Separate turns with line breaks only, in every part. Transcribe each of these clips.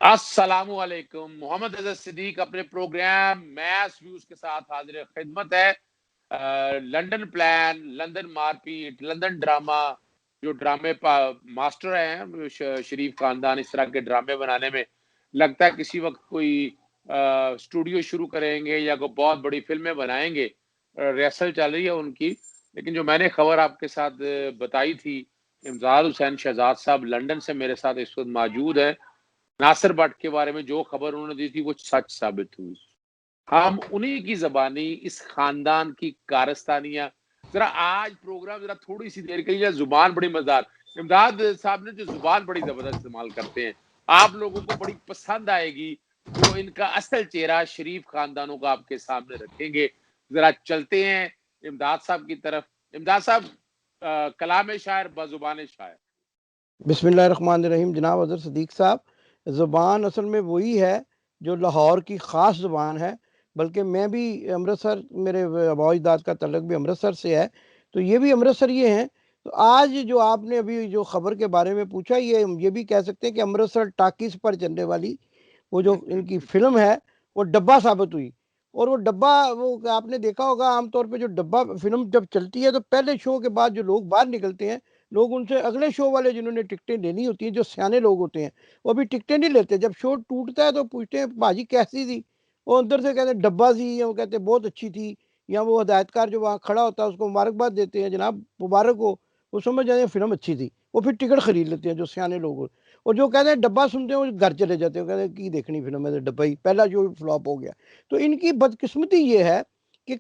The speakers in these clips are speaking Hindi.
अस्सलामु अलैकुम। मोहम्मद अज़हर सिद्दीक अपने प्रोग्राम मैच व्यूज के साथ हाजिर खिदमत है। लंदन प्लान, लंदन मारपीट, लंदन ड्रामा, जो ड्रामे मास्टर हैं शरीफ खानदान, इस तरह के ड्रामे बनाने में लगता है किसी वक्त कोई स्टूडियो शुरू करेंगे या कोई बहुत बड़ी फिल्में बनाएंगे। रिहर्सल चल रही है उनकी। लेकिन जो मैंने खबर आपके साथ बताई थी, इमदाद हुसैन शहजाद साहब लंदन से मेरे साथ इस वक्त मौजूद है। नासिर भट्ट के बारे में जो खबर उन्होंने दी थी वो सच साबित हुई। हम उन्हीं की ज़बानी इस खानदान की कारस्तानियाँ ज़रा आज प्रोग्राम ज़रा थोड़ी-सी देर के लिए ज़ुबान बड़ी मज़ेदार। इमदाद साहब ने जो ज़ुबान बड़ी ज़बरदस्त इस्तेमाल करते हैं, आप लोगों को बड़ी पसंद आएगी। जो इनका असल चेहरा शरीफ खानदानों का आपके सामने रखेंगे। ज़रा चलते हैं इमदाद साहब की तरफ। इमदाद साहब कलाम शायर बज़ुबान शायर।
बिस्मिल्लाहिर्रहमानिर्रहीम। जनाब अज़हर सिद्दीक साहब, ज़ुबान असल में वही है जो लाहौर की ख़ास ज़ुबान है। बल्कि मैं भी अमृतसर, मेरे आबा अजदाद का तल्लुक़ भी अमृतसर से है, तो ये भी अमृतसरी हैं। तो आज जो आपने अभी जो ख़बर के बारे में पूछा, ये भी कह सकते हैं कि अमृतसर टाकीज़ पर चलने वाली वो जो इनकी फ़िल्म है, वो डब्बा साबित हुई। और वो डब्बा, वो आपने देखा होगा आमतौर पे जो डब्बा फ़िल्म जब चलती है तो पहले शो के बाद जो लोग बाहर निकलते हैं, लोग उनसे अगले शो वाले जिन्होंने टिकटें लेनी होती हैं, जो सियाने लोग होते हैं, वो अभी टिकटें नहीं लेते। जब शो टूटता है तो पूछते हैं भाजी कैसी थी, वो अंदर से कहते हैं डब्बा थी, या वो कहते हैं बहुत अच्छी थी, या वो हदायतकार जो वहाँ खड़ा होता है उसको मुबारकबाद देते हैं, जनाब मुबारक हो। वो समझ जाते हैं फिल्म अच्छी थी, वो फिर टिकट खरीद लेते हैं जो सियाने लोग होते हैं। और जो कहते हैं डब्बा सुनते हैं वो घर चले जाते हैं, कहते हैं की देखनी फिल्म है, तो डब्बा ही पहला जो फ्लॉप हो गया। तो इनकी बदकिस्मती ये है कि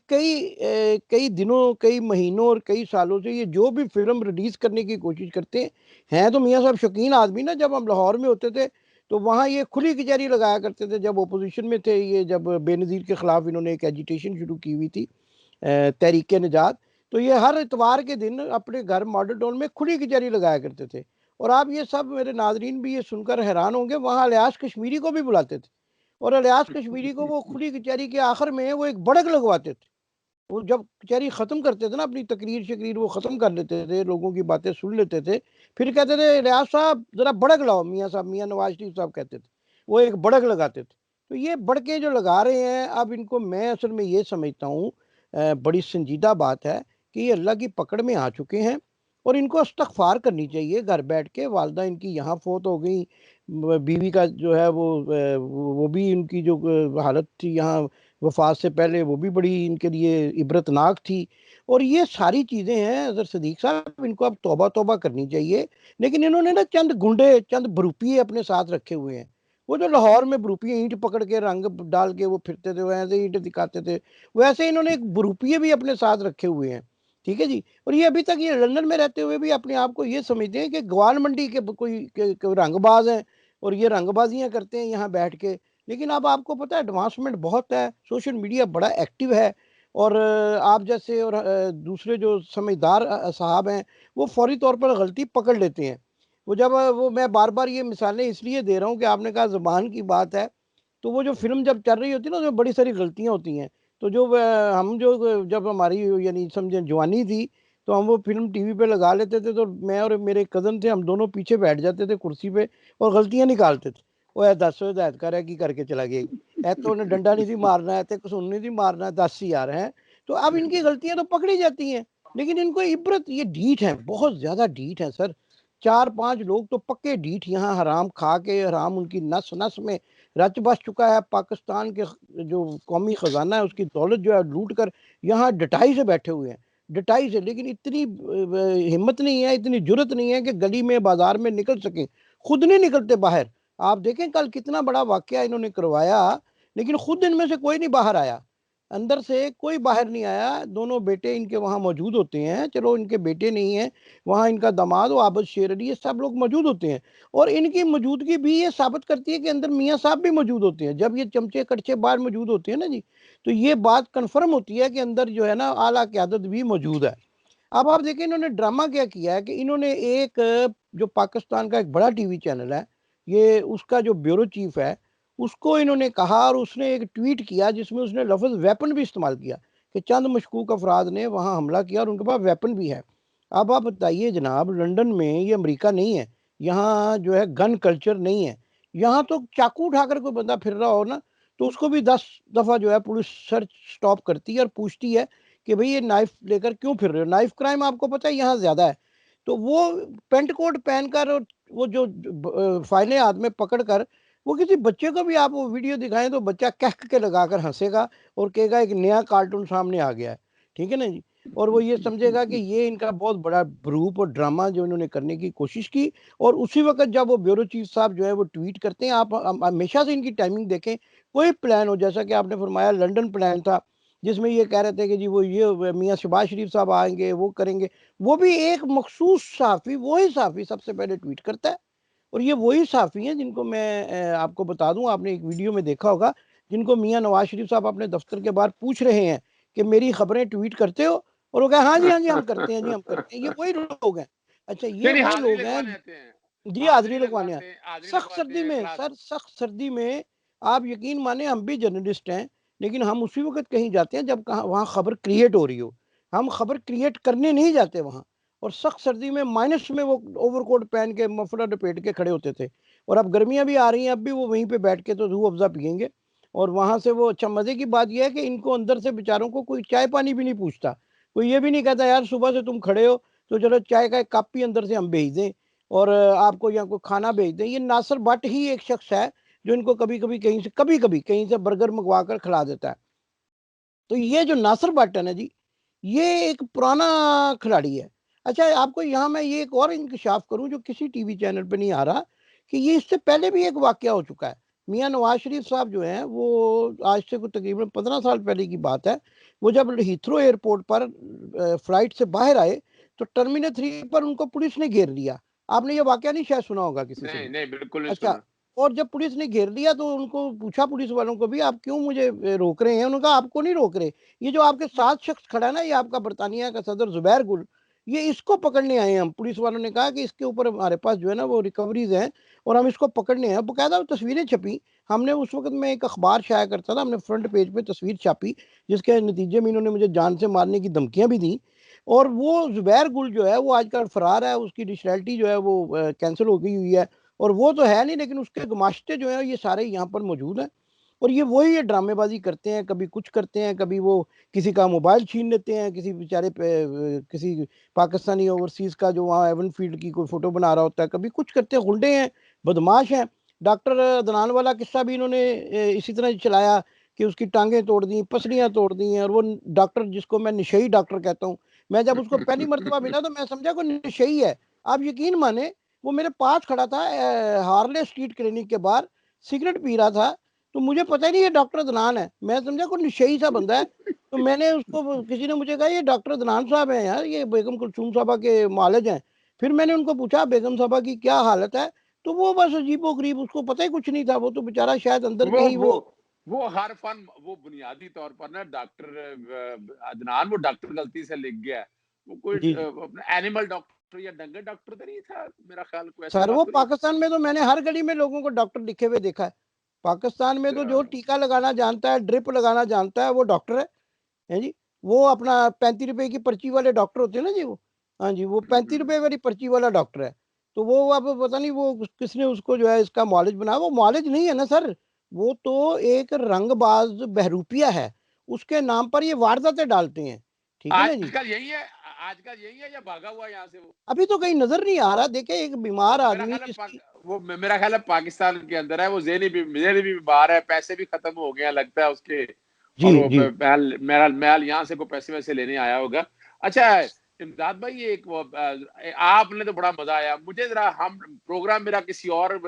कई दिनों, कई महीनों और कई सालों से ये जो भी फिल्म रिलीज करने की कोशिश करते हैं तो मियाँ साहब शौकीन आदमी ना। जब हम लाहौर में होते थे तो वहाँ ये खुली कचहरी लगाया करते थे। जब ओपोजिशन में थे, ये जब बेनज़ीर के ख़िलाफ़ इन्होंने एक एजिटेशन शुरू की हुई थी, तहरीक निजात, तो ये हर इतवार के दिन अपने घर मॉडल टाउन में खुली कचहरी लगाया करते थे। और आप ये सब मेरे नाजरीन भी ये सुनकर हैरान होंगे, वहाँ अलियास कश्मीरी को भी बुलाते थे। और अलियास कश्मीरी को वो खुली कचहरी के आखिर में वो एक बड़क लगवाते थे। वो जब कचहरी ख़त्म करते थे ना, अपनी तकरीर शकरीर वो ख़त्म कर लेते थे, लोगों की बातें सुन लेते थे, फिर कहते थे रियाज साहब ज़रा बड़क लाओ, मियाँ साहब, मियाँ नवाज शरीफ साहब कहते थे, वो एक बड़क लगाते थे। तो ये बड़के जो लगा रहे हैं अब इनको, मैं असल में ये समझता हूँ बड़ी संजीदा बात है कि ये अल्लाह की पकड़ में आ चुके हैं और इनको इस्तग़फ़ार करनी चाहिए घर बैठ के। वालदा इनकी यहाँ फ़ौत हो गई, बीवी का जो है वो भी इनकी जो हालत थी यहाँ वफ़ात से पहले, वो भी बड़ी इनके लिए इबरतनाक थी। और ये सारी चीज़ें हैं अज़हर सिद्दीक साहब, इनको अब तौबा तौबा करनी चाहिए। लेकिन इन्होंने ना चंद गुंडे, चंद बरूपिये अपने साथ रखे हुए हैं। वो जो लाहौर में बरूपिये ईंट पकड़ के रंग डाल के वो फिरते थे, वैसे ईंट दिखाते थे, वैसे इन्होंने एक बरूपिये भी अपने साथ रखे हुए हैं। ठीक है जी। और ये अभी तक ये लंदन में रहते हुए भी अपने आप को ये समझते हैं कि ग्वाल मंडी के कोई रंगबाज हैं और ये रंगबाजियां करते हैं यहाँ बैठ के। लेकिन अब आपको पता है एडवांसमेंट बहुत है, सोशल मीडिया बड़ा एक्टिव है। और आप जैसे और दूसरे जो समझदार साहब हैं, वो फौरी तौर पर गलती पकड़ लेते हैं। वो जब वो मैं बार बार ये मिसालें इसलिए दे रहा हूँ कि आपने कहा ज़ुबान की बात है, तो वो जो फिल्म जब चल रही होती है ना, उसमें बड़ी सारी गलतियाँ होती हैं। तो जो हम जो जब हमारी यानी समझे जवानी थी, तो हम वो फिल्म टीवी पे लगा लेते थे, तो मैं और मेरे कज़न थे, हम दोनों पीछे बैठ जाते थे कुर्सी पे और गलतियाँ निकालते थे। वो है दस हिदायत कर है की करके चला गया, है तो उन्हें डंडा नहीं थी मारना है, तो कसून नहीं थी मारना है, 10 यार हैं। तो अब इनकी गलतियां तो पकड़ी जाती हैं, लेकिन इनको इबरत, ये ढीठ है, बहुत ज्यादा ढीठ है सर। 4-5 लोग तो पक्के ढीठ यहाँ हराम खा के, हराम उनकी नस नस में रच बस चुका है। पाकिस्तान के जो कौमी खजाना है उसकी दौलत जो है लूट कर यहाँ डटाई से बैठे हुए हैं, डटाई से। लेकिन इतनी हिम्मत नहीं है, इतनी जुर्रत नहीं है कि गली में बाजार में निकल सकें, खुद नहीं निकलते बाहर। आप देखें कल कितना बड़ा वाकया इन्होंने करवाया, लेकिन खुद इनमें से कोई नहीं बाहर आया, अंदर से कोई बाहर नहीं आया। दोनों बेटे इनके वहाँ मौजूद होते हैं, चलो इनके बेटे नहीं हैं, वहाँ इनका दामाद वो आबद शेर अली, ये सब लोग मौजूद होते हैं। और इनकी मौजूदगी भी ये साबित करती है कि अंदर मियाँ साहब भी मौजूद होते हैं। जब ये चमचे कड़चे बाहर मौजूद होते हैं ना जी, तो ये बात कन्फर्म होती है कि अंदर जो है ना आला क़यादत भी मौजूद है। अब आप देखें इन्होंने ड्रामा क्या किया है कि इन्होंने एक जो पाकिस्तान का एक बड़ा टीवी चैनल है, ये उसका जो ब्यूरो चीफ है, उसको इन्होंने कहा, और उसने एक ट्वीट किया जिसमें उसने लफ्ज़ वेपन भी इस्तेमाल किया कि चंद मशकूक अफराद ने वहाँ हमला किया और उनके पास वेपन भी है। अब आप बताइए जनाब, लंदन में, ये अमेरिका नहीं है, यहाँ जो है गन कल्चर नहीं है। यहाँ तो चाकू उठाकर कोई बंदा फिर रहा हो ना, तो उसको भी 10 दफा जो है पुलिस सर्च स्टॉप करती है और पूछती है कि भाई ये नाइफ लेकर क्यों फिर रहे हो। नाइफ क्राइम आपको पता है यहाँ ज्यादा है। तो वो पेंट कोट पहनकर और वो जो फाइलें हाथ में पकड़कर, वो किसी बच्चे को भी आप वो वीडियो दिखाएं तो बच्चा कह के लगाकर हंसेगा और कहेगा एक नया कार्टून सामने आ गया है। ठीक है ना जी। और वो ये समझेगा कि ये इनका बहुत बड़ा ग्रुप और ड्रामा जो इन्होंने करने की कोशिश की। और उसी वक्त जब वो ब्यूरो चीफ साहब जो है वो ट्वीट करते हैं, आप हमेशा से इनकी टाइमिंग देखें, कोई प्लान हो, जैसा कि आपने फरमाया लंदन प्लान था जिसमें ये कह रहे थे कि जी वो ये मियाँ शहबाज शरीफ साहब आएंगे वो करेंगे, वो भी एक मखसूस सहाफ़ी, वही सहाफ़ी सबसे पहले ट्वीट करता है। और ये वही सहाफ़ी हैं जिनको मैं आपको बता दूं, आपने एक वीडियो में देखा होगा, जिनको मियाँ नवाज शरीफ साहब अपने दफ्तर के बाहर पूछ रहे हैं कि मेरी खबरें ट्वीट करते हो, और वो कहे हाँ जी हाँ जी हम करते हैं जी हम करते हैं। ये वही लोग हैं। अच्छा, ये
नहीं नहीं,
वो
हाजिरी
लोग हैं
लगवाने आते हैं,
जी, हाजिरी
हाजिरी
लगवाने हैं।
लगवाते हैं, हाजिरी
सख्त
लगवाते
सर्दी
हैं
में
क्लास।
सर, सख्त सर्दी में आप यकीन माने हम भी जर्नलिस्ट हैं, लेकिन हम उसी वक्त कहीं जाते हैं जब कहाँ वहाँ खबर क्रिएट हो रही हो। हम खबर क्रिएट करने नहीं जाते वहाँ। और सख्त सर्दी में माइनस में वो ओवरकोट पहन के मफलर लपेट के खड़े होते थे। और अब गर्मियाँ भी आ रही हैं, अब भी वो वहीं पे बैठ के तो रूह अफ़ज़ा पियेंगे। और वहाँ से वो, अच्छा मज़े की बात यह है कि इनको अंदर से बेचारों को कोई चाय पानी भी नहीं पूछता। कोई ये भी नहीं कहता यार सुबह से तुम खड़े हो तो चलो चाय का एक कप ही अंदर से हम भेज दें और आपको यहाँ को खाना भेज दें। ये नासिर भट्ट ही एक शख्स है जो इनको कभी कभी कहीं से बर्गर मंगवा कर खिला देता है। तो ये जो नासिर भट्ट है ना जी, ये एक पुराना खिलाड़ी है। अच्छा, आपको यहाँ मैं ये एक और इंकशाफ करूं जो किसी टीवी चैनल पे नहीं आ रहा, कि ये इससे पहले भी एक वाकया हो चुका है। मियाँ नवाज शरीफ साहब जो हैं वो आज से कुछ तकरीबन 15 साल पहले की बात है, वो जब हीथ्रो एयरपोर्ट पर फ्लाइट से बाहर आए तो टर्मिनल 3 पर उनको पुलिस ने घेर लिया। आपने ये वाकया नहीं शायद सुना होगा किसी से
नहीं
भी।
नहीं, बिल्कुल नहीं
अच्छा,
सुना।
और जब पुलिस ने घेर लिया तो उनको पूछा, पुलिस वालों को भी, आप क्यों मुझे रोक रहे हैं? उन्होंने कहा आपको नहीं रोक रहे, ये जो आपके साथ शख्स खड़ा है ना, ये आपका बरतानिया का सदर जुबैर गुल, ये इसको पकड़ने आए हैं हम। पुलिस वालों ने कहा कि इसके ऊपर हमारे पास जो है ना वो रिकवरीज हैं और हम इसको पकड़ने हैं। बकायदा तस्वीरें छपी। हमने उस वक्त में एक अखबार शाया करता था, हमने फ्रंट पेज पे तस्वीर छापी, जिसके नतीजे में इन्होंने मुझे जान से मारने की धमकियां भी दी। और वो जुबैर गुल जो है वो आजकल फरार है, उसकी नेशनैलिटी जो है वो कैंसिल हो गई हुई है। और वो तो है नहीं, लेकिन उसके गुमाश्ते जो है ये सारे यहाँ पर मौजूद हैं। और ये वही ये ड्रामेबाजी करते हैं, कभी कुछ करते हैं, कभी वो किसी का मोबाइल छीन लेते हैं, किसी बेचारे पे किसी पाकिस्तानी ओवरसीज का जो वहाँ एवन फील्ड की कोई फोटो बना रहा होता है, कभी कुछ करते हैं, गुंडे हैं, बदमाश हैं। डॉक्टर अदनान वाला किस्सा भी इन्होंने इसी तरह चलाया कि उसकी टांगें तोड़ दी, पसलियाँ तोड़ दी हैं। और वो डॉक्टर जिसको मैं नशई डॉक्टर कहता हूँ, मैं जब उसको पहली मरतबा मिला तो मैं समझा कोई नशई है। आप यकीन माने, वो मेरे पास खड़ा था हार्ले स्ट्रीट क्लिनिक के बाहर, सिगरेट पी रहा था। तो मुझे पता ही नहीं ये डॉक्टर अदनान है, मैं समझा कोई नशेई सा बंदा है। तो मैंने उसको, किसी ने मुझे कहा ये डॉक्टर अदनान साहब हैं यार, ये बेगम कुलसूम साहबा के मालिज हैं। फिर मैंने उनको पूछा बेगम साहबा की क्या हालत है, तो वो बस अजीबो गरीब, उसको पता ही कुछ नहीं था। वो तो बेचारा शायद अंदर
वो
कहीं
वो
वो
वो हर फन, वो बुनियादी तौर पर ना डॉक्टर अदनान, वो डॉक्टर गलती से लिख गया है। वो कोई
जी जी
अपना एनिमल डॉक्टर या डंगर डॉक्टर तो नहीं था, मेरा ख्याल कोई ऐसी
सर,
बात
वो
तो नहीं।
पाकिस्तान में तो मैंने हर गली में लोगों को डॉक्टर लिखे हुए देखा है। पाकिस्तान में तो जो टीका लगाना जानता है, ड्रिप लगाना जानता है, वो डॉक्टर है जी। वो अपना 35 रुपए की पर्ची वाले डॉक्टर होते हैं ना जी, वो, हाँ जी, वो 35 रुपए वाली पर्ची वाला डॉक्टर है। तो वो अब पता नहीं वो किसने उसको जो है इसका मॉलेज बनाया। वो मॉलेज नहीं है ना सर, वो तो एक रंगबाज बहरूपिया है। उसके नाम पर ये वारदातें डालते हैं। ठीक है ना जी।
आजकल यही है, आजकल यही है या भागा हुआ यहाँ से वो?
अभी तो कहीं नजर नहीं आ रहा। देखे एक बीमार
मेरा
आदमी
ख्याल है
जिसकी,
मेरा ख्याल है पाकिस्तान के अंदर है वो, ज़हनी भी बीमार है, पैसे भी खत्म हो गए हैं लगता है उसके।
जी
और वो
जी
महल महल महल यहाँ से कोई पैसे वैसे लेने आया होगा। अच्छा, इमदाद भाई, ये एक आपने तो बड़ा मजा आया मुझे। जरा हम प्रोग्राम मेरा किसी और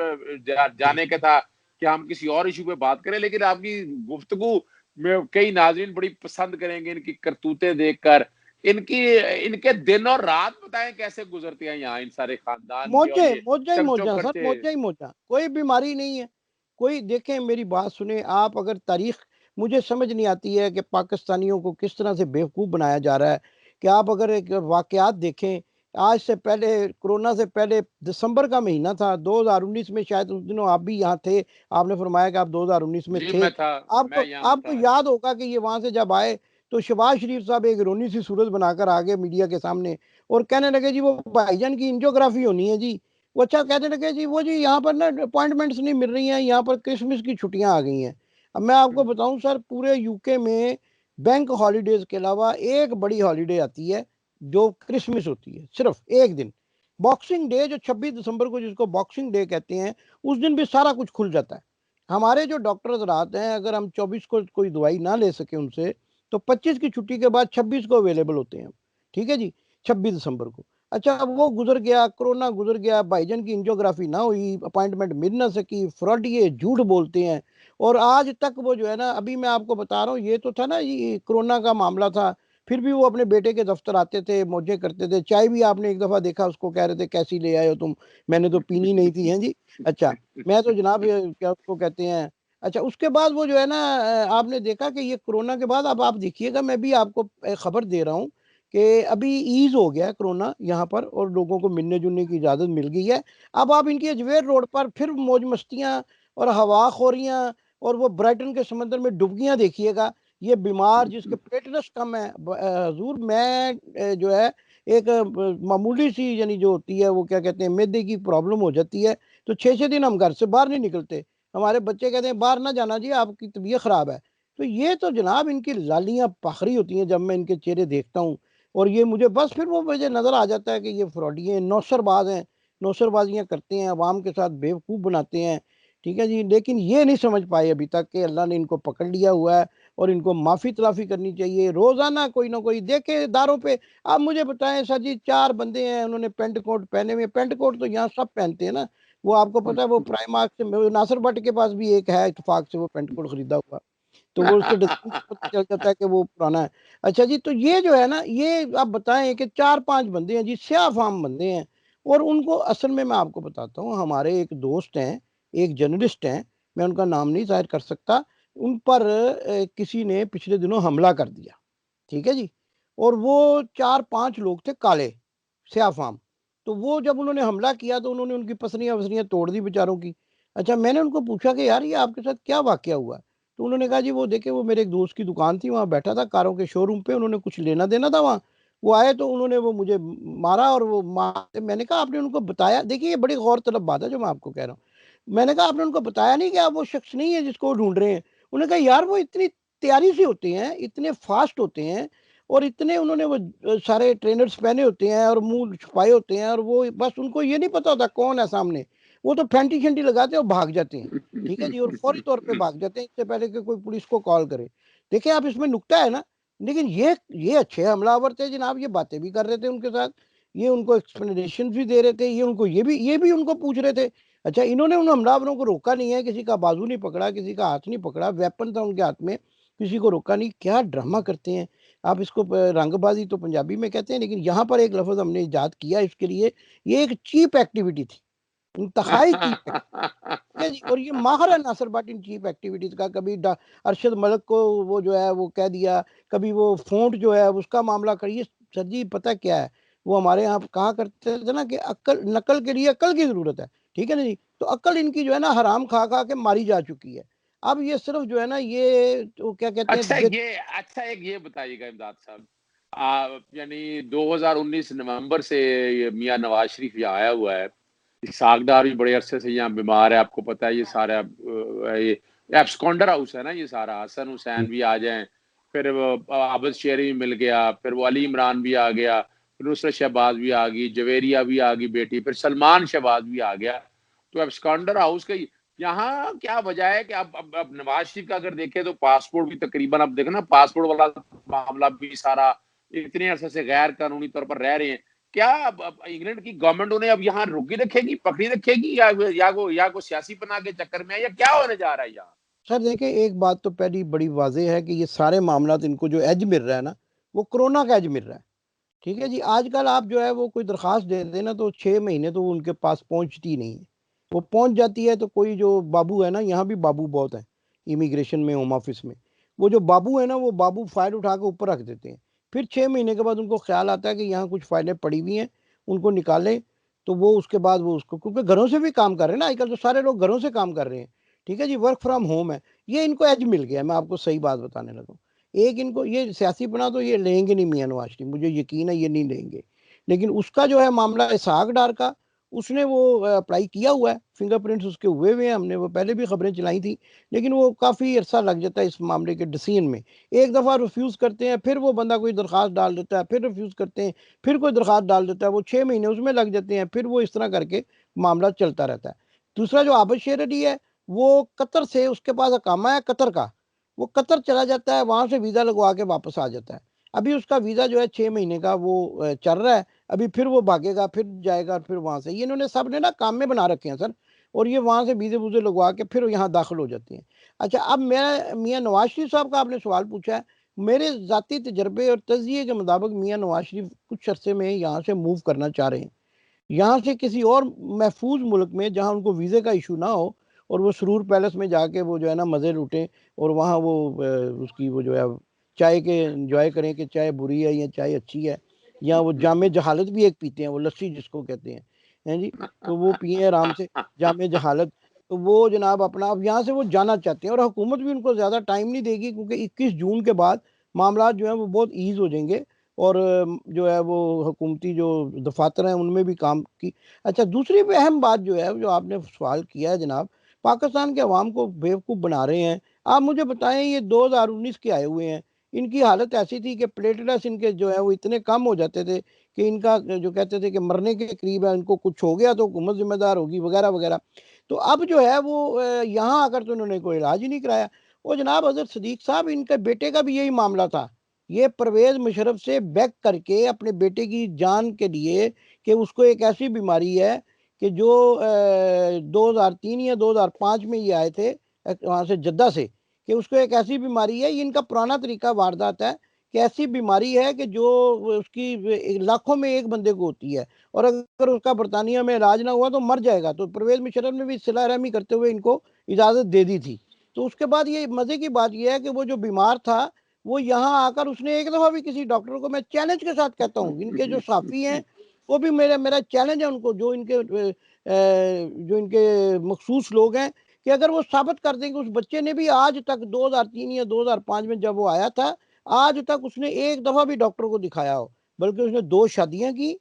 जाने का था कि हम किसी और इशू पे बात करें, लेकिन आपकी गुफ्तगू में कई नाज़रीन बड़ी पसंद करेंगे इनकी करतूतें देखकर। इनकी इनके दिन और रात बताएं कैसे गुजरते हैं यहाँ इन सारे खानदान के, और
मौजे
ये
मौजा ही
चमचों
मौजा सर,
करते।
मौजा ही मौजा, कोई बीमारी नहीं है। कोई, देखें मेरी बात सुने आप, अगर तारीख, मुझे समझ नहीं आती है कि पाकिस्तानियों को किस तरह से बेवकूफ़ बनाया जा रहा है। कि आप अगर एक वाकयात देखें, आज से पहले, कोरोना से पहले दिसंबर का महीना था 2019 में, शायद उस दिनों आप भी यहाँ थे, आपने फरमाया कि आप 2019 में
जी
थे।
मैं था,
आपको
मैं यहाँ
आपको
था जी।
याद होगा कि ये वहाँ से जब आए तो शहबाज शरीफ साहब एक रोनी सी सूरत बनाकर आ गए मीडिया के सामने और कहने लगे जी वो भाईजान की एंजियोग्राफी होनी है जी। वो अच्छा कहने लगे जी वो जी यहाँ पर ना अपॉइंटमेंट्स नहीं मिल रही हैं, यहाँ पर क्रिसमस की छुट्टियां आ गई हैं। अब मैं आपको बताऊं सर, पूरे यूके में बैंक हॉलीडेज के अलावा एक बड़ी हॉलीडे आती है जो क्रिसमस होती है, सिर्फ एक दिन, बॉक्सिंग डे, जो 26 दिसंबर को जिसको बॉक्सिंग डे कहते हैं, उस दिन भी सारा कुछ खुल जाता है। हमारे जो डॉक्टर्स रात हैं, अगर हम 24 को कोई दवाई ना ले सके उनसे, तो 25 की छुट्टी के बाद 26 को अवेलेबल होते हैं, ठीक है जी, 26 दिसंबर को। अच्छा, अब वो गुजर गया, कोरोना गुजर गया, भाईजान की एंजियोग्राफी ना हुई, अपॉइंटमेंट मिल ना सकी, फ्रॉड, ये झूठ बोलते हैं। और आज तक वो जो है ना, अभी मैं आपको बता रहा हूँ, ये तो था ना, ये कोरोना का मामला था, फिर भी वो अपने बेटे के दफ्तर आते थे, मौजे करते थे। चाय भी आपने एक दफा देखा, उसको कह रहे थे कैसी ले आए हो तुम, मैंने तो पीनी नहीं थी, हैं जी। अच्छा, मैं तो जनाब क्या उसको कहते हैं। अच्छा, उसके बाद वो जो है ना, आपने देखा कि ये कोरोना के बाद, अब आप देखिएगा, मैं भी आपको खबर दे रहा हूँ कि अभी ईज हो गया है कोरोना यहाँ पर, और लोगों को मिलने जुलने की इजाज़त मिल गई है। अब आप इनकी अजमेर रोड पर फिर मौज मस्तियाँ और हवाखोरियाँ और वो ब्राइटन के समंदर में डुबकियाँ देखिएगा। ये बीमार जिसके प्लेटलेट्स कम है, हजूर, मैं जो है एक मामूली सी, यानी जो होती है वो क्या कहते हैं, मैदे की प्रॉब्लम हो जाती है, तो 6 6 दिन हम घर से बाहर नहीं निकलते। हमारे बच्चे कहते हैं बाहर ना जाना जी, आपकी तबीयत खराब है। तो ये तो जनाब इनकी लालियाँ पाखरी होती हैं जब मैं इनके चेहरे देखता हूँ। और ये मुझे बस फिर वो मुझे नज़र आ जाता है कि ये फ्रॉडी हैं, नौसरबाज हैं, नौसरबाजियाँ करते हैं, अवाम के साथ बेवकूफ़ बनाते हैं, ठीक है जी। लेकिन ये नहीं समझ पाए अभी तक कि अल्लाह ने इनको पकड़ लिया हुआ है और इनको माफ़ी तलाफ़ी करनी चाहिए। रोज़ाना कोई ना कोई देखे दारों पे। आप मुझे बताएं सर जी, 4 बंदे हैं, उन्होंने पेंट कोट पहने हुए, पेंट कोट तो यहाँ सब पहनते हैं ना। वो आपको पता है, वो प्राइमार्क से, नासिर भट्ट के पास भी एक है इत्तेफाक से वो पेंट कोट खरीदा हुआ, तो वो उसके डिस्काउंट से पता चल जाता है कि वो पुराना है। अच्छा जी, तो ये जो है ना, ये आप बताएं कि 4 5 बंदे हैं जी, स्याह फाम बंदे हैं। और उनको असल में मैं आपको बताता हूँ, हमारे एक दोस्त हैं, एक जर्नलिस्ट हैं, मैं उनका नाम नहीं जाहिर कर सकता, उन पर किसी ने पिछले दिनों हमला कर दिया, ठीक है जी। और वो 4 5 लोग थे काले, स्याह फाम। तो वो जब उन्होंने हमला किया तो उन्होंने उनकी पसलियां वसलियां तोड़ दी बेचारों की। अच्छा, मैंने उनको पूछा कि यार ये आपके साथ क्या वाकया हुआ? तो उन्होंने कहा जी वो देखिए, वो मेरे एक दोस्त की दुकान थी, वहाँ बैठा था कारों के शोरूम पे, उन्होंने कुछ लेना देना था वहाँ। वो आए तो उन्होंने वो मुझे मारा, और वो मार, मैंने कहा आपने उनको बताया? देखिए ये बड़ी गौर तलब बात है जो मैं आपको कह रहा हूँ। मैंने कहा आपने उनको बताया नहीं कि आप वो शख्स नहीं है जिसको वो ढूंढ रहे हैं? उन्होंने कहा यार वो इतनी तैयारी से होते हैं, इतने फास्ट होते हैं, और इतने उन्होंने वो सारे ट्रेनर्स पहने होते हैं और मुंह छुपाए होते हैं, और वो बस उनको ये नहीं पता होता कौन है सामने, वो तो फैंटी शैंटी लगाते हैं और भाग जाते हैं, ठीक है जी, और फौरी तौर पे भाग जाते हैं इससे पहले कि कोई पुलिस को कॉल करे। देखिए आप, इसमें नुक्ता है ना। लेकिन ये अच्छे हमलावर थे जनाब, ये बातें भी कर रहे थे उनके साथ, ये उनको एक्सप्लेनेशन भी दे रहे थे, ये उनको ये भी उनको पूछ रहे थे। अच्छा, इन्होंने उन हमलावरों को रोका नहीं है, किसी का बाजू नहीं पकड़ा, किसी का हाथ नहीं पकड़ा, वेपन था उनके हाथ में, किसी को रोका नहीं। क्या ड्रामा करते हैं आप इसको, रंगबाजी तो पंजाबी में कहते हैं, लेकिन यहाँ पर एक लफ्ज हमने इजाद किया इसके लिए। ये एक चीप एक्टिविटी थी, इंतहाई चीप एक्टिविटी, ठीक है जी। और ये माहिर है नासिर भट्ट इन चीप एक्टिविटीज का। कभी अरशद मलिक को वो जो है वो कह दिया, कभी वो फोंट जो है उसका मामला करिए। सर जी पता क्या है, वो हमारे यहाँ कहा करते थे ना कि अक्ल, नकल के लिए अक्ल की जरूरत है, ठीक है ना जी। तो अक्ल इनकी जो है ना, हराम खा खा के मारी जा चुकी है। अब ये सिर्फ जो है ना, ये तो क्या कहते
अच्छा
हैं,
ये अच्छा एक ये बताइएगा इमदाद साहब, यानी 2019 नवंबर से ये मियां नवाज शरीफ यहाँ आया हुआ है। सागदार भी बड़े अरसे से यहाँ बीमार है, आपको पता है। ये सारा ये एब्सकॉन्डर हाउस है ना, ये सारा। हसन हुसैन भी आ जाए, फिर आबद शेरी भी मिल गया, फिर वो अली इमरान भी आ गया, फिर नुसरत शहबाज भी आ गई, जवेरिया भी आ गई बेटी, फिर सलमान शहबाज भी आ गया। तो एब्सकॉन्डर हाउस का यहाँ क्या वजह है कि अब नवाज शरीफ का अगर देखें तो पासपोर्ट भी तकरीबन, अब देखो ना, पासपोर्ट वाला मामला भी सारा, इतने अरसे से गैर कानूनी तौर पर रह रहे हैं। क्या अब इंग्लैंड की गवर्नमेंट उन्हें अब यहाँ रुकी रखेगी, पकड़ी रखेगी, या को सियासी पना के चक्कर में है, या क्या होने जा रहा है यहाँ?
सर देखिए, एक बात तो पहली बड़ी वाज़ेह है कि ये सारे मामला इनको जो एज मिल रहा है ना, वो कोरोना का एज मिल रहा है, ठीक है जी। आजकल आप जो है वो कोई दरख्वास्त दे देना तो 6 महीने तो वो उनके पास पहुंचती ही नहीं है। वो पहुंच जाती है तो कोई जो बाबू है ना, यहाँ भी बाबू बहुत है इमिग्रेशन में, होम ऑफिस में, वो जो बाबू है ना, वो बाबू फाइल उठा के ऊपर रख देते हैं। फिर 6 महीने के बाद उनको ख्याल आता है कि यहाँ कुछ फाइलें पड़ी हुई हैं, उनको निकालें। तो वो उसके बाद वो उसको, क्योंकि घरों से भी काम कर रहे हैं ना आजकल, तो सारे लोग घरों से काम कर रहे हैं, ठीक है जी, वर्क फ्रॉम होम है। ये इनको एज मिल गया, मैं आपको सही बात बताने लगा। एक इनको ये सियासी बना तो ये लेंगे नहीं मियां नवाज शरीफ, मुझे यकीन है ये नहीं लेंगे। लेकिन उसका जो है मामला इसहाक डार का, उसने वो अप्लाई किया हुआ है, फिंगरप्रिंट्स उसके हुए हैं, हमने वो पहले भी खबरें चलाई थी, लेकिन वो काफ़ी अरसा लग जाता है इस मामले के डिसीजन में। एक दफ़ा रिफ्यूज़ करते हैं, फिर वो बंदा कोई दरख्वास्त डाल देता है, फिर रिफ्यूज़ करते हैं, फिर कोई दरख्वास्त डाल देता है, वो 6 महीने उसमें लग जाते हैं, फिर वो इस तरह करके मामला चलता रहता है। दूसरा जो आबिद शेर अली है, वो कतर से, उसके पास अकामा है कतर का, वो कतर चला जाता है, वहाँ से वीज़ा लगवा के वापस आ जाता है। अभी उसका वीज़ा जो है 6 महीने का वो चल रहा है, अभी फिर वो भागेगा, फिर जाएगा, फिर वहाँ से, ये इन्होंने सब ने ना काम में बना रखे हैं सर, और ये वहाँ से वीज़े वूज़े लगवा के फिर यहाँ दाखिल हो जाते हैं। अच्छा, अब मेरा मियाँ नवाज शरीफ साहब का आपने सवाल पूछा है, मेरे ज़ाती तजर्बे और तज़किये के मुताबिक मियाँ नवाज शरीफ कुछ अरसे में यहाँ से मूव करना चाह रहे हैं, यहाँ से किसी और महफूज मुल्क में जहाँ उनको वीज़े का इशू ना हो, और वो सुरूर पैलेस में जाके वो जो है ना मज़े लूटें, और वहाँ वो उसकी वो जो है चाय के एंजॉय करें कि चाय बुरी है या चाय अच्छी है, या वो जामे जहालत भी एक पीते हैं, वो लस्सी जिसको कहते हैं जी, तो वो पिए आराम से जामे जहालत। तो वो जनाब अपना अब यहाँ से वो जाना चाहते हैं, और हुकूमत भी उनको ज़्यादा टाइम नहीं देगी, क्योंकि 21 जून के बाद मामला जो है वो बहुत ईज़ हो जाएंगे, और जो है वो हुकूमती जो दफातर हैं उनमें भी काम की। अच्छा, दूसरी भी अहम बात जो है, जो आपने सवाल किया है जनाब, पाकिस्तान के अवाम को बेवकूफ़ बना रहे हैं। आप मुझे बताएं, ये 2019 के आए हुए हैं, इनकी हालत ऐसी थी कि प्लेटलेट्स इनके जो है वो इतने कम हो जाते थे कि इनका जो कहते थे कि मरने के करीब है, इनको कुछ हो गया तो हुकूमत जिम्मेदार होगी वगैरह वगैरह। तो अब जो है वो यहाँ आकर तो उन्होंने कोई इलाज ही नहीं कराया। वो जनाब हज़रत सदीक साहब, इनके बेटे का भी यही मामला था, ये परवेज़ मुशर्रफ से बेग करके अपने बेटे की जान के लिए, कि उसको एक ऐसी बीमारी है कि जो 2003 या 2005 में ये आए थे वहाँ से जद्दा से, कि उसको एक ऐसी बीमारी है, ये इनका पुराना तरीका वारदात है, कि ऐसी बीमारी है कि जो उसकी लाखों में एक बंदे को होती है, और अगर उसका बरतानिया में इलाज ना हुआ तो मर जाएगा। तो परवेज़ मुशर्रफ ने भी सिला रहमी करते हुए इनको इजाज़त दे दी थी। तो उसके बाद ये मज़े की बात ये है कि वो जो बीमार था, वो यहाँ आकर उसने एक दफ़ा भी किसी डॉक्टर को, मैं चैलेंज के साथ कहता हूँ, इनके जो साफ़ी हैं, वो भी मेरा मेरा चैलेंज है उनको, जो इनके मखसूस लोग हैं, कि अगर वो साबित कर दें कि उस बच्चे ने भी आज तक 2003 या 2005 में जब वो आया था, आज तक उसने एक दफ़ा भी डॉक्टर को दिखाया हो, बल्कि उसने 2 शादियाँ की,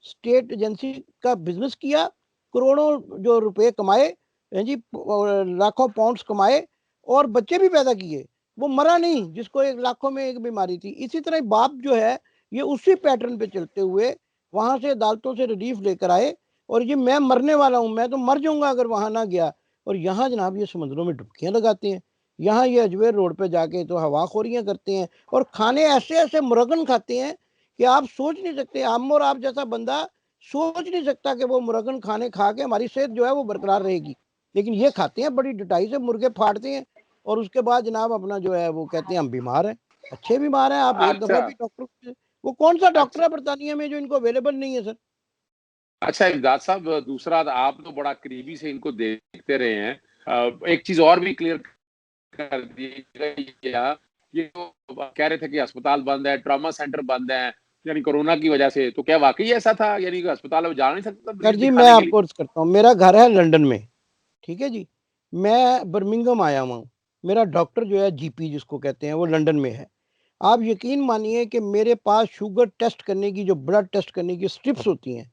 स्टेट एजेंसी का बिज़नेस किया, करोड़ों जो रुपए कमाए, हैं जी, लाखों पाउंड्स कमाए, और बच्चे भी पैदा किए। वो मरा नहीं, जिसको एक लाखों में एक बीमारी थी। इसी तरह बाप जो है, ये उसी पैटर्न पे चलते हुए वहाँ से अदालतों से रिलीफ लेकर आए, और ये मैं मरने वाला हूँ, मैं तो मर जाऊंगा अगर वहाँ ना गया, और यहाँ जनाब ये समुद्रों में डुबकियां लगाते हैं। यहाँ ये अजमेर रोड पे जाके तो हवाखोरियां करते हैं, और खाने ऐसे ऐसे मुरगन खाते हैं कि आप सोच नहीं सकते, हम और आप जैसा बंदा सोच नहीं सकता कि वो मुरगन खाने खा के हमारी सेहत जो है वो बरकरार रहेगी, लेकिन ये खाते हैं, बड़ी डिटाई से मुर्गे फाड़ते हैं, और उसके बाद जनाब अपना जो है वो कहते हैं हम बीमार हैं। अच्छे बीमार हैं आप, एक दफा
अच्छा
भी डॉक्टर, वो कौन सा डॉक्टर
अच्छा
है बरतानिया में जो इनको अवेलेबल नहीं है सर?
अच्छा, इमदाद साहब, दूसरा आप तो बड़ा करीबी से इनको देखते रहे हैं। एक चीज और भी क्लियर कर दीजिएगा, ये जो कह रहे थे कि अस्पताल बंद है, ट्रॉमा सेंटर बंद है, यानी कोरोना की वजह से, तो क्या वाकई ऐसा था? यानी कि अस्पताल में जा नहीं सकता
सर
मरीज
जी, मैं
दिखाने के लिए?
आपको अर्ज करता हूँ, मेरा घर है लंदन में, ठीक है जी, मैं बर्मिंघम आया हुआ हूँ, मेरा डॉक्टर जो है जीपी जिसको कहते हैं वो लंदन में है। आप यकीन मानिए कि मेरे पास शुगर टेस्ट करने की, जो ब्लड टेस्ट करने की स्ट्रिप्स होती हैं,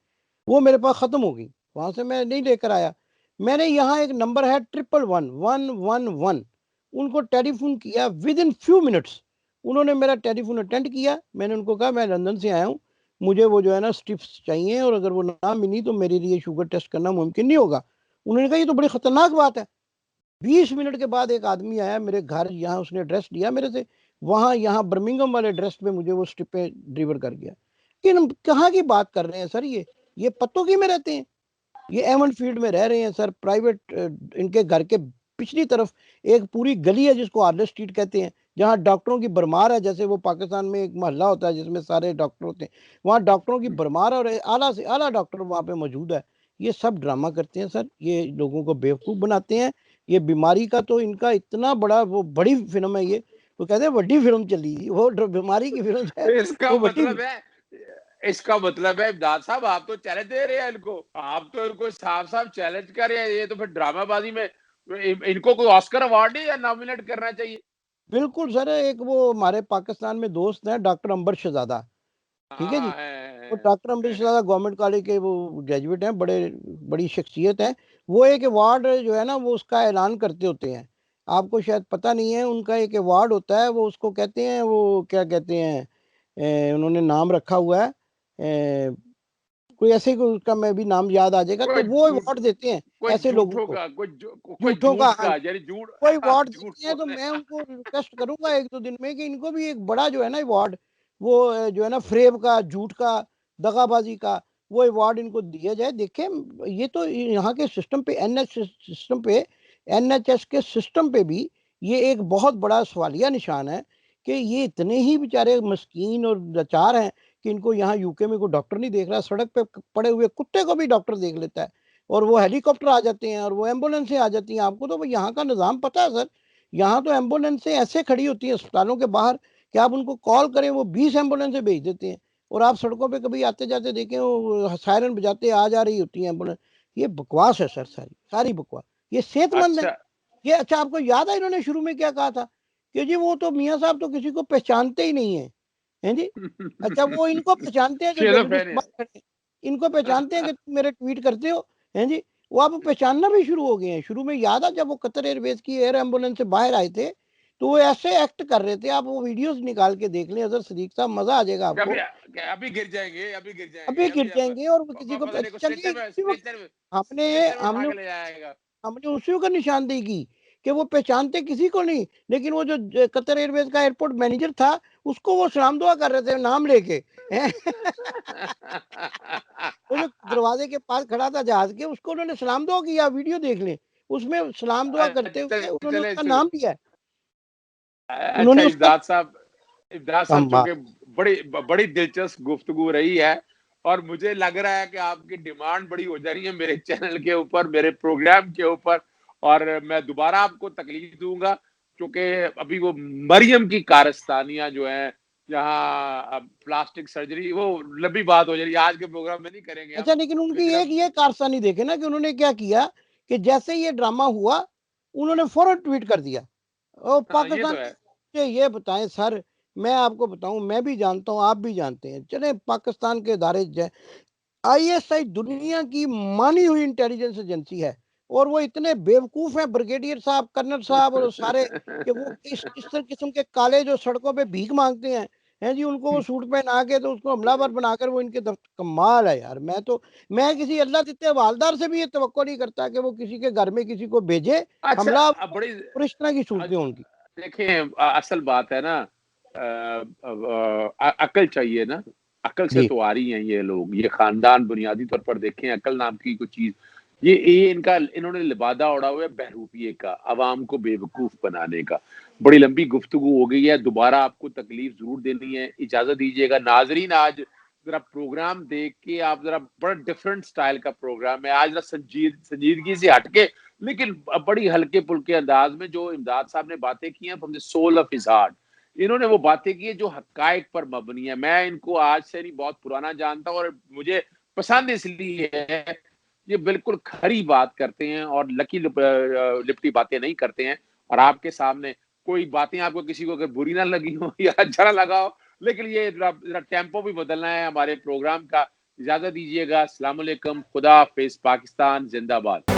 वो मेरे पास ख़त्म हो गई, वहाँ से मैं नहीं लेकर आया। मैंने यहाँ एक नंबर है 111 उनको टेलीफोन किया, विद इन फ्यू मिनट्स उन्होंने मेरा टेलीफोन अटेंड किया। मैंने उनको कहा मैं लंदन से आया हूँ, मुझे वो जो है ना स्ट्रिप्स चाहिए, और अगर वो ना मिली तो मेरे लिए शुगर टेस्ट करना मुमकिन नहीं होगा। उन्होंने कहा ये तो बड़ी ख़तरनाक बात है। 20 मिनट के बाद एक आदमी आया मेरे घर, यहाँ उसने एड्रेस लिया मेरे से, वहाँ यहाँ बर्मिंघम वाले एड्रेस पे मुझे वो स्ट्रिपें डिलीवर कर गया। लेकिन हम कहाँ की बात कर रहे हैं सर, ये पत्तों की में रहते हैं, ये एमन फील्ड में रह रहे हैं सर, प्राइवेट। इनके घर के पिछली तरफ एक पूरी गली है जिसको आर्ले स्ट्रीट कहते हैं, जहाँ डॉक्टरों की भरमार है, जैसे वो पाकिस्तान में एक मोहल्ला होता है जिसमें सारे डॉक्टर होते हैं, वहाँ डॉक्टरों की भरमार है, और आला से आला डॉक्टर वहाँ पे मौजूद है। ये सब ड्रामा करते हैं सर, ये लोगों को बेवकूफ़ बनाते हैं। ये बीमारी का तो इनका इतना बड़ा, वो बड़ी फिल्म है ये, वो कहते हैं बड़ी फिल्म चली, वो बीमारी की फिल्म है,
इसका
वो बड़ी।
मतलब है इसका मतलब है इमदाद साहब, आप तो चैलेंज दे रहे हैं इनको, आप तो इनको साफ साफ चैलेंज कर रहे हैं। ये तो फिर ड्रामाबाजी में इनको कोई ऑस्कर अवार्ड या नॉमिनेट करना चाहिए।
बिल्कुल सर, एक वो हमारे पाकिस्तान में दोस्त हैं डॉक्टर अंबर शहजादा, ठीक है
हाँ
जी,
है,
वो डॉक्टर अमृत सादा गवर्नमेंट कॉलेज के वो ग्रेजुएट हैं, बड़ी शख्सियत है। वो एक अवार्ड जो है ना वो उसका ऐलान करते होते हैं, आपको शायद पता नहीं है। उनका एक अवार्ड होता है, वो उसको कहते हैं, वो क्या कहते हैं, उन्होंने नाम रखा हुआ है, कोई ऐसे ही उसका मैं भी नाम याद आ जाएगा, तो वो अवार्ड देते हैं
कोई
ऐसे लोगों
झूठों
को,
का, कोई
झूठों का,
झूठ
हाँ,
का, यानी झूठ
कोई अवार्ड
झूठ
देते हैं। तो
बोलने।
मैं उनको रिक्वेस्ट करूंगा 1-2 दिन में कि इनको भी एक बड़ा जो है ना अवार्ड, वो जो है ना फ्रेब का, झूठ का, दगाबाजी का, वो अवार्ड इनको दिया जाए। देखें, ये तो यहाँ के सिस्टम पे, एनएचएस के सिस्टम पे भी ये एक बहुत बड़ा सवालिया निशान है कि ये इतने ही बेचारे मस्कीन और लाचार हैं कि इनको यहाँ यूके में कोई डॉक्टर नहीं देख रहा। सड़क पे पड़े हुए कुत्ते को भी डॉक्टर देख लेता है, और वो हेलीकॉप्टर आ जाते हैं और वो एम्बुलेंसें आ जाती हैं। आपको तो यहाँ का निज़ाम पता है सर, यहाँ तो एम्बुलेंसें ऐसे खड़ी होती हैं अस्पतालों के बाहर कि आप उनको कॉल करें, वो 20 एम्बुलेंसें भेज देते हैं, और आप सड़कों पे कभी आते जाते देखें, वो सायरन बजाते आ जा रही होती है एम्बुलेंस। ये बकवास है सर, सारी बकवास। ये सेहतमंद है
अच्छा।
ये? अच्छा, आपको याद है इन्होंने शुरू में क्या कहा था कि जी वो तो मियाँ साहब तो किसी को पहचानते ही नहीं है, हैं जी। अच्छा, वो इनको पहचानते हैं जो
शेज़ोफ्रेनिया
बात करते हैं, इनको पहचानते हैं कि तुम मेरे ट्वीट करते हो, हैं जी। वो आप पहचानना भी शुरू हो गए हैं। शुरू में याद है जब वो कतर एयरवेज की एयर एम्बुलेंस से बाहर आए थे, तो वो ऐसे एक्ट कर रहे थे, आप वो वीडियोस निकाल के देख लें अजहर सदीक साहब, मजा आ जाएगा
अभी
आपको।
अभी गिर जाएंगे, अभी गिर जाएंगे,
अभी गिर
अभी अब
जाएंगे, और वो किसी को
पता नहीं को
चलिए हमने
स्ट्रेचर में उठा
हमने
के ले जाएगा।
हमने उसी को निशानदेही की कि वो पहचानते किसी को नहीं, लेकिन वो जो कतर एयरवेज का एयरपोर्ट मैनेजर था, उसको वो सलाम दुआ कर रहे थे नाम लेके। वो जो दरवाजे के पास खड़ा था जहाज के, उसको उन्होंने सलाम दुआ किया, वीडियो देख लें, उसमें सलाम दुआ करते हुए उन्होंने
चले
उसका नाम लिया है।
अच्छा
उन्होंने उसका
इमदाद साहब,
कमाल।
चूंकि बड़ी बड़ी दिलचस्प गुफ्तगू रही है, और मुझे लग रहा है कि आपकी डिमांड बड़ी हो जा रही है मेरे चैनल के ऊपर, मेरे प्रोग्राम के ऊपर, और मैं दोबारा आपको तकलीफ दूंगा, क्योंकि अभी वो मरियम की कारस्तानियां जो है, जहाँ प्लास्टिक सर्जरी, वो लंबी बात हो जा रही है, आज के प्रोग्राम में नहीं करेंगे हम।
अच्छा, लेकिन उनकी
लेकिन
एक
अब
ये कारस्तानी देखे ना कि उन्होंने क्या किया कि जैसे ये ड्रामा हुआ, उन्होंने फौरन ट्वीट कर दिया। और
हाँ, ये तो
पाकिस्तान
है।
के, ये बताएं सर, मैं आपको बताऊं, मैं भी जानता हूं, आप भी जानते हैं, चले पाकिस्तान के इदारे, आईएसआई दुनिया की मानी हुई इंटेलिजेंस एजेंसी है, और वो इतने बेवकूफ हैं, ब्रिगेडियर साहब, कर्नल साहब और सारे, कि वो इस तरह किस्म के काले जो सड़कों पे भीख मांगते हैं जी, उनको वो सूट पहना के तो उसको हमलावर बनाकर वो इनके कमाल है यार। मैं किसी अल्लाह देते हवालदार से भी ये तवक्को नहीं करता कि वो किसी के घर में किसी को भेजे
अच्छा,
हमला,
अब बड़ी
और इस तरह की सूरतें उनकी।
देखें, असल बात है ना, अकल चाहिए ना, अकल से
जी।
तो आ रही हैं ये लोग, ये खानदान बुनियादी तौर पर देखें, अकल नाम की कोई चीज, ये इनका, इन्होंने लिबादा उड़ा हुआ है बहरूपिये का, अवाम को बेवकूफ बनाने का। बड़ी लंबी गुफ्तगू हो गई है, दोबारा आपको तकलीफ जरूर देनी है, इजाजत दीजिएगा नाजरीन। आज जरा प्रोग्राम देख के आप जरा, बड़ा डिफरेंट स्टाइल का प्रोग्राम है आज, जरा संजीदगी से हटके, लेकिन बड़ी हल्के फुल्के अंदाज में जो इमदाद साहब ने बातें की हैं from the soul of his heart, इन्होंने वो बातें की है जो हकायक पर मबनी है। मैं इनको आज से नहीं, बहुत पुराना जानता हूँ, और मुझे पसंद इसलिए है, ये बिल्कुल खरी बात करते हैं और लकी लिपटी बातें नहीं करते हैं। और आपके सामने कोई बातें आपको किसी को अगर बुरी ना लगी हो या अच्छा ना लगा हो, लेकिन ये जरा टेम्पो भी बदलना है हमारे प्रोग्राम का। इजाजत दीजिएगा, अस्सलाम वालेकुम, खुदा हाफिज, पाकिस्तान जिंदाबाद।